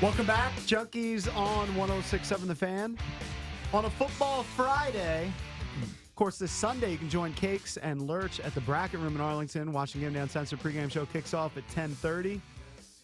Welcome back, Junkies on 106.7 The Fan. On a football Friday, of course, this Sunday you can join Cakes and Lurch at the Bracket Room in Arlington. Washington Game Down Center pregame show kicks off at 10:30.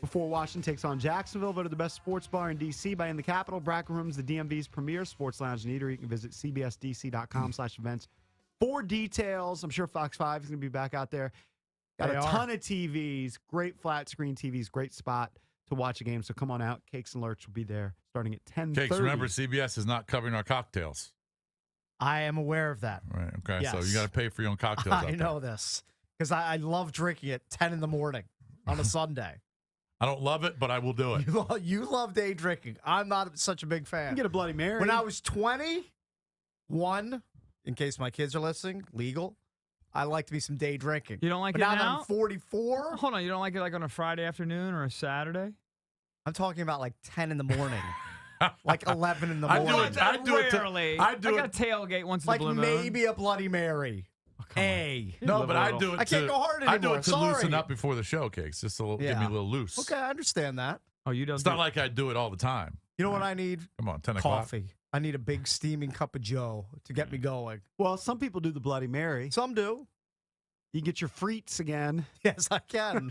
Before Washington takes on Jacksonville, voted the best sports bar in D.C. by In the Capital. Bracket Room's the DMV's premier sports lounge and eatery. You can visit cbsdc.com/events for details. I'm sure Fox 5 is going to be back out there. Got a ton of TVs, great flat screen TVs, great spot to watch a game. So come on out. Cakes and Lurch will be there starting at 10:30. Cakes, remember, CBS is not covering our cocktails. I am aware of that. Right. Okay. Yes. So you got to pay for your own cocktails. I know this because I love drinking at 10 in the morning on a Sunday. I don't love it, but I will do it. You love day drinking. I'm not such a big fan. You can get a Bloody Mary. When I was 21, in case my kids are listening, legal, I like to be some day drinking. You don't like but it now that now? I'm 44, Hold on, you don't like it like on a Friday afternoon or a Saturday? I'm talking about like 10 in the morning. Like 11 in the I morning. do it. I do it. Rarely. I do got it. a tailgate once in Like the blue moon. maybe a Bloody Mary. Oh, come on. Hey. No, live but a I little. do it. I can't go hard anymore. I do it to Sorry. loosen up before the show, Cakes. Just to give me a little loose. Okay, I understand that. Oh, you don't. It's not like I do it all the time. You know what I need? Come on, 10 o'clock. Coffee. I need a big steaming cup of Joe to get me going. Well, some people do the Bloody Mary. Some do. You get your frites again. Yes, I can.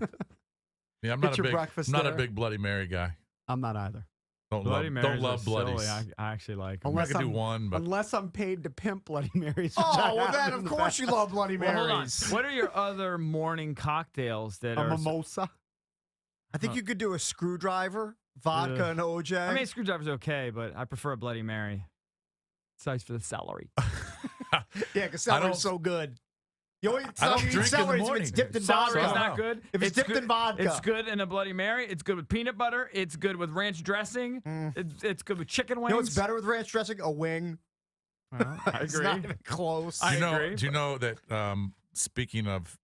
Yeah, I'm Get not your a big, breakfast not a there. big Bloody Mary guy. I'm not either. Bloody Marys don't love are bloodies. silly. I actually like them. I could do one, but Unless I'm paid to pimp Bloody Marys. Oh, which I well have then, in of the course past. you love Bloody Well, hold on. Marys. What are your other morning cocktails that A are? mimosa. I think you could do a screwdriver, vodka, Ugh. and OJ. I mean, a screwdriver's okay, but I prefer a Bloody Mary. It's nice for the celery. yeah, because I don't- celery's so good. You only I don't eat drink in the celery if morning. it's dipped in Celery is vodka. not good. If it's dipped good, in vodka. It's good in a Bloody Mary. It's good with peanut butter. It's good with ranch dressing. It's good with chicken wings. You know what's better with ranch dressing? A wing. Well, I It's agree. not even close. I do agree, you know that speaking of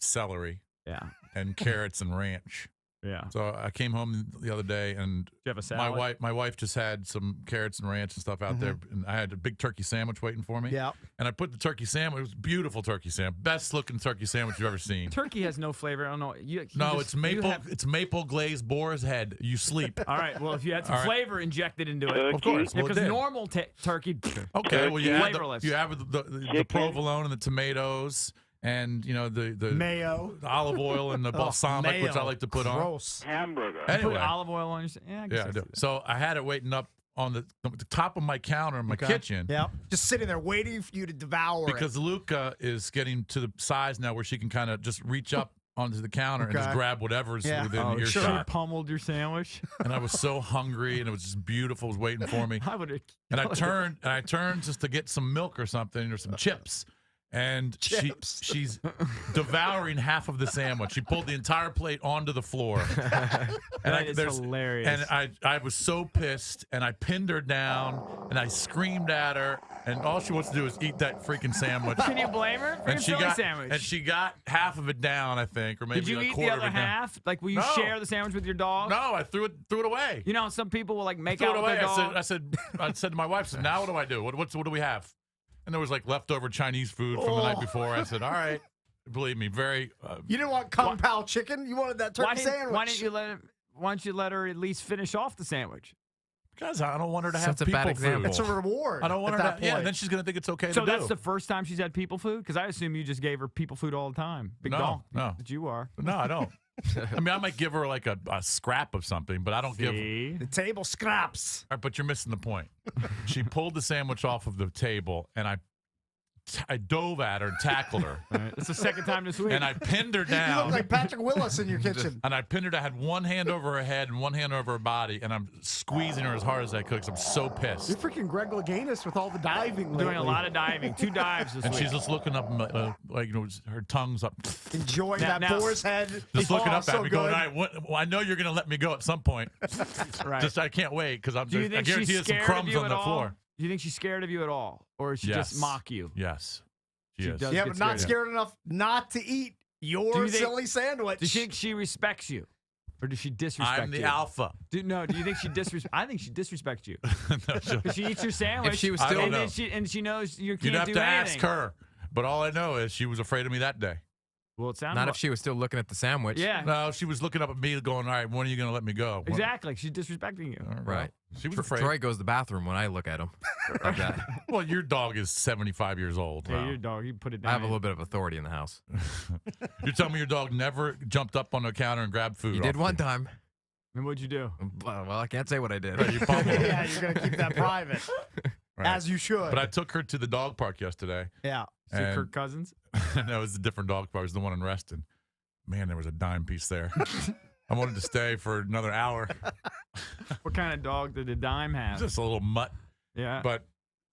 celery Yeah. and carrots and ranch, Yeah. so I came home the other day and Do you have a salad? my wife just had some carrots and ranch and stuff out there, and I had a big turkey sandwich waiting for me. Yeah. And I put the turkey sandwich. It was a beautiful turkey sandwich, best looking turkey sandwich you've ever seen. Turkey has no flavor. I don't know. No, it's maple. It's maple glazed boar's head. You sleep. All right. Well, if you had some All right. flavor injected into it, Of course. Well, it because did. normal turkey. Okay. Well, you have flavorless. the provolone and the tomatoes, and the Mayo. the olive oil and the balsamic, which I like to put on. Gross. Hamburger. Put Anyway, olive oil on your. Yeah, I guess yeah, I that's do. it. So I had it waiting up on the top of my counter in my kitchen. Yeah. Just sitting there waiting for you to devour Because Luca is getting to the size now where she can kind of just reach up onto the counter and just Okay. grab whatever's Yeah. within Oh, earshot. sure. Pummeled your sandwich. And I was so hungry, and it was just beautiful. It was waiting for me. I would have. And I turned just to get some milk or something or some chips. And Chips. she's devouring half of the sandwich. She pulled the entire plate onto the floor. That is hilarious. And I was so pissed, and I pinned her down, and I screamed at her, and all she wants to do is eat that freaking sandwich. Can you blame her? And Freaking silly sandwich. and she got half of it down, I think, or maybe Did you a eat quarter the other of it down. half? Like, will you No. share the sandwich with your dog? No, I threw it away. You know, some people will like make Threw out it with away. their dog. I said to my wife, now what do I do? What do we have? And there was like leftover Chinese food from the night before. I said, all right. Believe me, very. You didn't want Kung Pao chicken. You wanted that turkey why sandwich. Why don't you let her at least finish off the sandwich? Because I don't want her to have That's a bad people example. food. It's a reward. I don't want at her that to. Yeah, point. and then she's gonna think it's okay So to do. that's the first time she's had people food? Because I assume you just gave her people food all the time. Big No, dog. no. That you are. No, I don't. I mean, I might give her like a scrap of something, but I don't give. See? The table scraps. All right, but you're missing the point. She pulled the sandwich off of the table, and I dove at her and tackled her, All right. It's the second time this week. and I pinned her You look down. like Patrick Willis in your kitchen. And I pinned her. I had one hand over her head and one hand over her body, and I'm squeezing her as hard as I could because I'm so You're pissed. freaking Greg Louganis with all the diving lately. doing a lot of diving. 2 dives this And week. she's just looking up, like her tongue's up, Enjoying Now- that now- boar's head. just looking Oh, up so at me, going, good. I know you're gonna let me go at some point. right. Just I can't wait because Do you I think guarantee she's there's some scared of crumbs you on at the all? floor. Do you think she's scared of you at all? Or does she Yes. just mock you? Yes, she She is. does. Yeah, get but not scared of scared enough not to eat Do your you think- silly sandwich. Do you think she respects you? Or does she disrespect I'm the you? alpha. Do you think she disrespects? I think she disrespects you. No, she'll- 'Cause she eats your sandwich. If she was I still don't and know. then she knows you can't You'd have do to anything. ask her. But all I know is she was afraid of me that day. Well, it sounded Not if she was still looking at the sandwich. Yeah, No, she was looking up at me going, all right, when are you going to let me go? exactly. She's disrespecting you. Right. She was afraid. Troy goes to the bathroom when I look at him. Like that. Well, your dog is 75 years old. Yeah, your dog. You put it down. I have a little bit of authority in the house. You're telling me your dog never jumped up on the counter and grabbed food? He off did you? one time. And what'd you do? Well, I can't say what I did. You pummeled him. Yeah, you're gonna keep that private, Right. as you should. But I took her to the dog park yesterday. yeah. Is it And- Kirk Cousins? That was a different dog park. It was the one in Reston. Man, there was a dime piece there. I wanted to stay for another hour. What kind of dog did the dime have? Just a little mutt. Yeah. But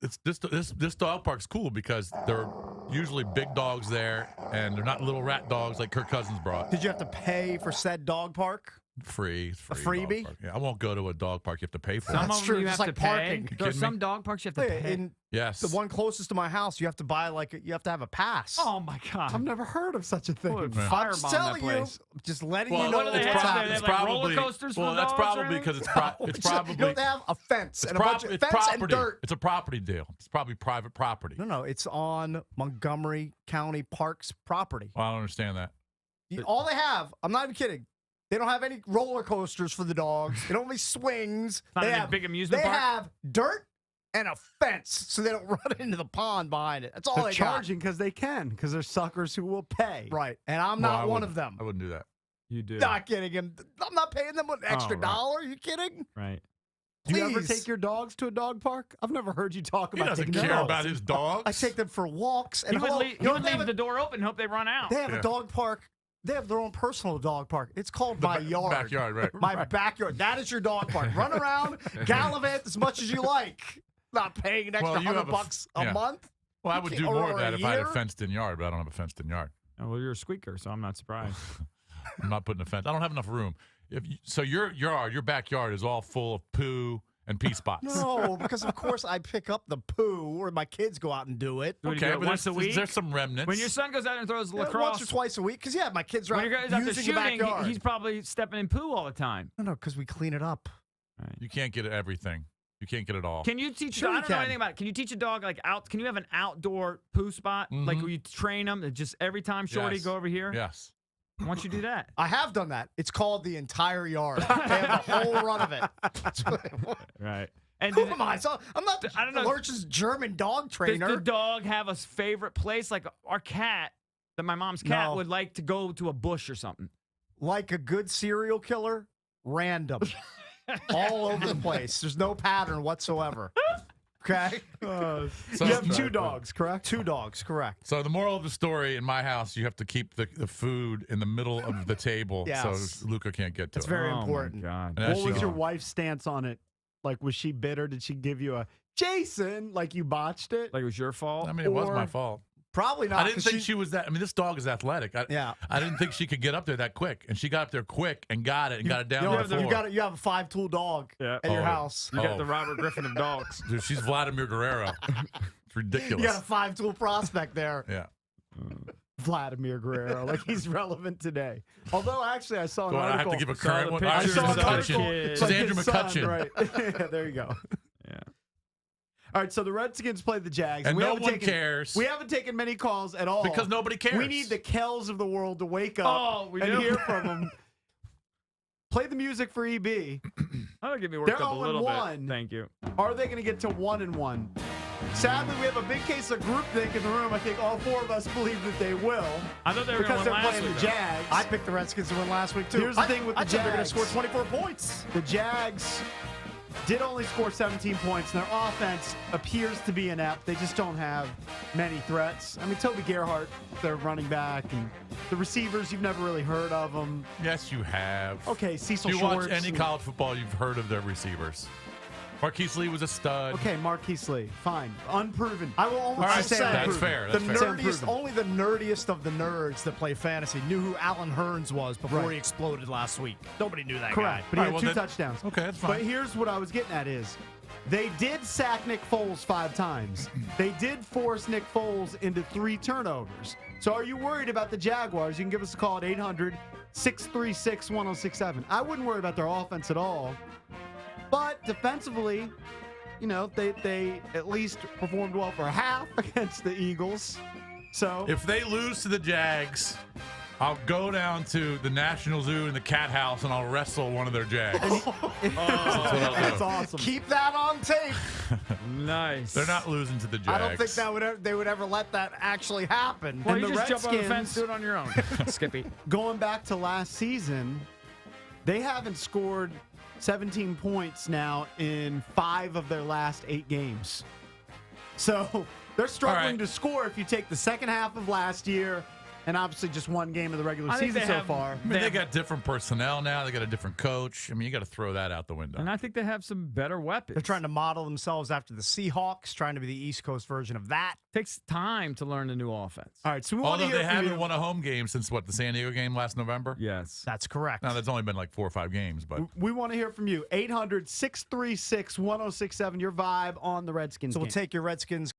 it's this dog park's cool because there are usually big dogs there, and they're not little rat dogs like Kirk Cousins brought. Did you have to pay for said dog park? Free. It's A free dog freebie? park. Yeah, I won't go to a dog park you have to pay for. Some That's of true, them you just have like to pay. parking. You There are kidding some me? dog parks you have to pay. In Yes. the one closest to my house, you have to buy you have to have a pass. Oh my God! I've never heard of such a thing. What, Yeah. I'm just firebomb telling that you, place. just letting Well, you know what do they what's have there? happening. They it's have, like, probably roller coasters for well. the That's dogs or probably anything? because it's You probably don't have a fence it's, and a bunch of it's fence and property. dirt. It's a property deal. It's probably private property. No, it's on Montgomery County Parks property. Well, I don't understand that. All they have, I'm not even kidding. They don't have any roller coasters for the dogs. They don't have any swings. Not They any have big amusement They park? have dirt and a fence, so they don't run into the pond behind it. That's all They're they charging because they can, because they're suckers who will pay. got. Right, and I'm Well, not I one wouldn't- of them. I wouldn't do that. You do. Not kidding him. I'm not paying them an extra right. dollar. Are you kidding? Right. Do you ever Please. take your dogs to a dog park? I've never heard you talk He about doesn't taking care dogs. about his dogs. I take them for walks. And He would hello, leave, you know, he would they leave have the door open and hope they run out. They have Yeah. a dog park. They have their own personal dog park. It's called The my ba- yard. backyard, right. My backyard. That is your dog park. Run around, gallivant as much as you like. Not paying an extra Well, you have $100 yeah. a month. Well, I You would can't- do more or of a that if I had a year? fenced-in yard, but I don't have a fenced-in yard. Oh, well, you're a squeaker, so I'm not surprised. I'm not putting a fence. I don't have enough room. So your backyard is all full of poo and pee spots. No, because of course I pick up the poo, or my kids go out and do it. What do you do, Okay, but once a week? there's some remnants. When your son goes out and throws Once lacrosse, or twice a week. Because my kids are when out your guy's out there using the shooting, backyard. he's probably stepping in poo all the time. No, because we clean it up. You can't get everything. You can't get it all. Can you teach? Sure I you don't know can. anything about it. Can you teach a dog like out? Can you have an outdoor poo spot? Like where you train them? Just every time, Shorty, Yes. go over here. Yes. Why don't you do that? I have done that. It's called the entire yard. They have the whole run of it. Right. And Who did, am I? So I'm not I don't know. Lurch's German dog does trainer. the dog have a favorite place? Like our cat, that my mom's cat No. would like to go to a bush or something. Like a good serial killer, random. All over the place. There's no pattern whatsoever. Okay? So, You have two dogs, correct? Two dogs, correct. So the moral of the story in my house, you have to keep the food in the middle of the table Yes. so Luca can't get to It's it. very Oh, my important. God. And as What she was your goes- wife's stance on it? Like, was she bitter? Did she give you a Jason? Like you botched it? Like it was your fault. I mean, it was my Or- fault. Probably not. I didn't 'cause think she was that. I mean, this dog is athletic. Yeah. I didn't think she could get up there that quick, and she got up there quick and got it and got it down You, to know, the floor. you have a 5-tool dog Yeah. at your Oh. house. You got Oh. the Robert Griffin of dogs. Dude, she's Vladimir Guerrero. It's ridiculous. You got a 5-tool prospect there. Yeah. Vladimir Guerrero, like he's relevant today. Although, actually, I saw an Do I have article. to give a Saw current the one? I pictures saw of an the article. kid. It's It's like Andrew his son, McCutcheon. right? Yeah, there you go. Yeah. All right, so the Redskins play the Jags. And we no haven't one taken, cares. We haven't taken many calls at all. Because nobody cares. We need the Kells of the world to wake up Oh, we and do? hear from them. Play the music for EB. That'll get me worked They're up a little 0-1. bit. Thank you. Are they going to get to 1-1? Sadly, we have a big case of groupthink in the room. I think all four of us believe that they will I thought they were because going to they're win last playing week. the though. Jags. I picked the Redskins to win last week, too. Here's the thing with the I said they're going to Jags. score 24 points. The Jags did only score 17 points, and their offense appears to be inept. They just don't have many threats. I mean, Toby Gerhart, their running back, and the receivers, you've never really heard of them. Yes, you have. Okay, Cecil If you Shorts. watch any and- college football, you've heard of their receivers. Marquise Lee was a stud. Okay, Marquise Lee, fine. Unproven. I will almost All right, say that's fair. the That's fair. nerdiest, only the nerdiest of the nerds that play fantasy knew who Alan Hearns was before Right. he exploded last week. Nobody knew that Correct, guy. but he All had right, two well, then- touchdowns. Okay, that's But fine. here's what I was getting at is they did sack Nick Foles 5 times. They did force Nick Foles into 3 turnovers. So are you worried about the Jaguars? You can give us a call at 800-636-1067. I wouldn't worry about their offense at all. But defensively, you know, they at least performed well for half against the Eagles. So If they lose to the Jags, I'll go down to the National Zoo and the cat house and I'll wrestle one of their Jags. That's what I'll that's do. awesome. Keep that on tape. Nice. They're not losing to the Jags. I don't think they would ever let that actually happen. Well, And you the just jump on the Redskins- fence, do it on your own, Skippy. Going back to last season, they haven't scored 17 points now in 5 of their last 8 games. So they're struggling right. to score if you take the second half of last year and obviously just one game of the regular I think season they so have- far. I mean, they got different personnel now. They got a different coach. I mean, you got to throw that out the window. And I think they have some better weapons. They're trying to model themselves after the Seahawks, trying to be the East Coast version of that. Takes time to learn a new offense. All right, so we want to Although hear they from haven't you. won a home game since, what, the San Diego game last November? Yes. That's correct. Now, that's only been like 4 or 5 games, but We want to hear from you. 800-636-1067, your vibe on the Redskins So we'll game. take your Redskins